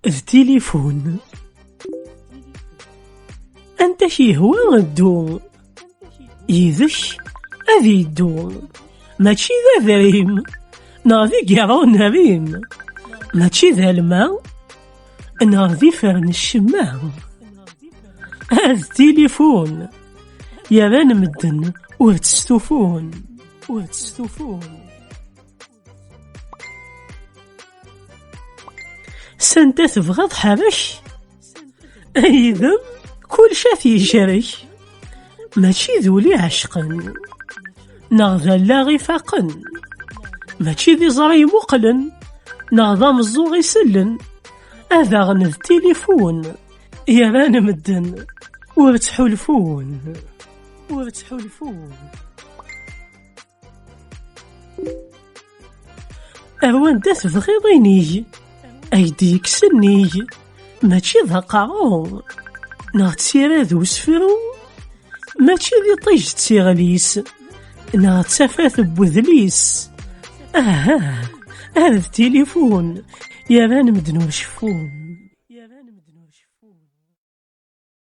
التليفون. أنت شي هو الدو يذش أذي الدو ماشي ذا ذريم ناضي قيرون هريم ماشي ذا الماء ناضي فرن الشماء. التليفون يابان مدن وتستوفون سنت تبغض حرش أيضا كل شاثي يشرش ماشي ذولي عشقا نغذا لا غفاقا ماشي ذي زري مقلن نغذا مزوغي سلن هذا غن التليفون يابان مدن وتحلفون أروان داس بغيضيني أيديك سني ماشي ذا قاعون نغ تسير ذو سفرو ماشي ذي طيج تسيغليس نغ تسافات بوذليس هذا التليفون يابان مدن وشفون.